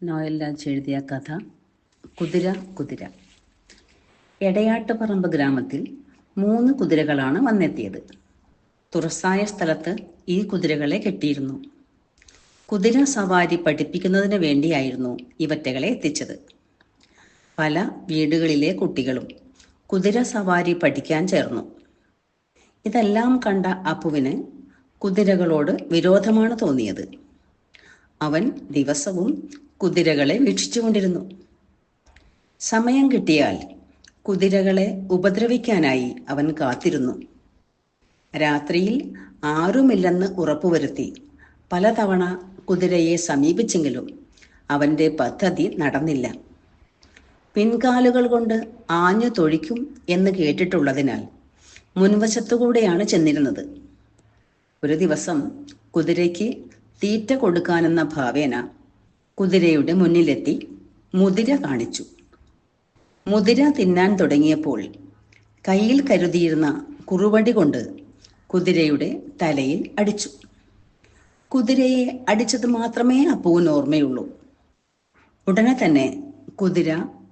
Noel Raj എഴുതിയ കഥ കുതിര കുതിര. എടയാട്ടുപറമ്പ് ഗ്രാമത്തിൽ 3 കുതിരകളാണ് വന്നെത്തിയത്. തുറസായ സ്ഥലത്ത് ഈ കുതിരകളെ കെട്ടിയിരുന്നു. കുതിര സവാരി പഠിപ്പിക്കുന്നതിന് വേണ്ടിയായിരുന്നു ഇവറ്റകളെ എത്തിച്ചത്. പല വീടുകളിലെ കുട്ടികളും കുതിര സവാരി പഠിക്കാൻ ചേർന്നു. ഇതെല്ലാം കണ്ട അപ്പുവിന് കുതിരകളോട് വിരോധമാണ് തോന്നിയത്. അവൻ ദിവസവും കുതിരകളെ വീക്ഷിച്ചുകൊണ്ടിരുന്നു. സമയം കിട്ടിയാൽ കുതിരകളെ ഉപദ്രവിക്കാനായി അവൻ കാത്തിരുന്നു. രാത്രിയിൽ ആരുമില്ലെന്ന് ഉറപ്പുവരുത്തി പലതവണ കുതിരയെ സമീപിച്ചെങ്കിലും അവൻ്റെ പദ്ധതി നടന്നില്ല. പിൻകാലുകൾ കൊണ്ട് ആഞ്ഞു തൊഴിക്കും എന്ന് കേട്ടിട്ടുള്ളതിനാൽ മുൻവശത്തുകൂടെയാണ് ചെന്നിരുന്നത്. ഒരു ദിവസം കുതിരയ്ക്ക് തീറ്റ കൊടുക്കാനെന്ന ഭാവേന കുതിരയുടെ മുന്നിലെത്തി മുതിര കാണിച്ചു. മുതിര തിന്നാൻ തുടങ്ങിയപ്പോൾ കയ്യിൽ കരുതിയിരുന്ന കുറുവടി കൊണ്ട് കുതിരയുടെ തലയിൽ അടിച്ചു. കുതിരയെ അടിച്ചത് മാത്രമേ അപ്പുവിന് ഓർമ്മയുള്ളൂ. ഉടനെ തന്നെ കുതിര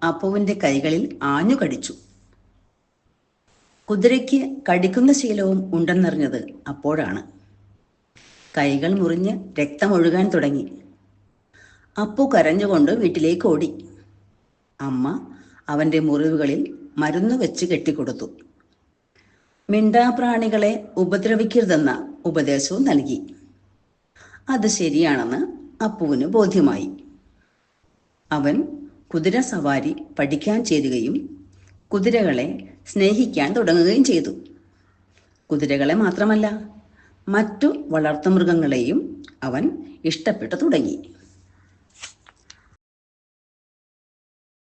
അപ്പുവിൻ്റെ കൈകളിൽ ആഞ്ഞു കടിച്ചു. കുതിരയ്ക്ക് കടിക്കുന്ന ശീലവും ഉണ്ടെന്നറിഞ്ഞത് അപ്പോഴാണ്. കൈകൾ മുറിഞ്ഞ് രക്തമൊഴുകാൻ തുടങ്ങി. അപ്പു കരഞ്ഞുകൊണ്ട് വീട്ടിലേക്ക് ഓടി. അമ്മ അവൻ്റെ മുറിവുകളിൽ മരുന്ന് വെച്ച് കെട്ടിക്കൊടുത്തു. മിണ്ടാപ്രാണികളെ ഉപദ്രവിക്കരുതെന്ന ഉപദേശവും നൽകി. അത് ശരിയാണെന്ന് അപ്പുവിന് ബോധ്യമായി. അവൻ കുതിര സവാരി പഠിക്കാൻ ചേരുകയും കുതിരകളെ സ്നേഹിക്കാൻ തുടങ്ങുകയും ചെയ്തു. കുതിരകളെ മാത്രമല്ല, മറ്റു വളർത്തുമൃഗങ്ങളെയും അവൻ ഇഷ്ടപ്പെട്ടു തുടങ്ങി.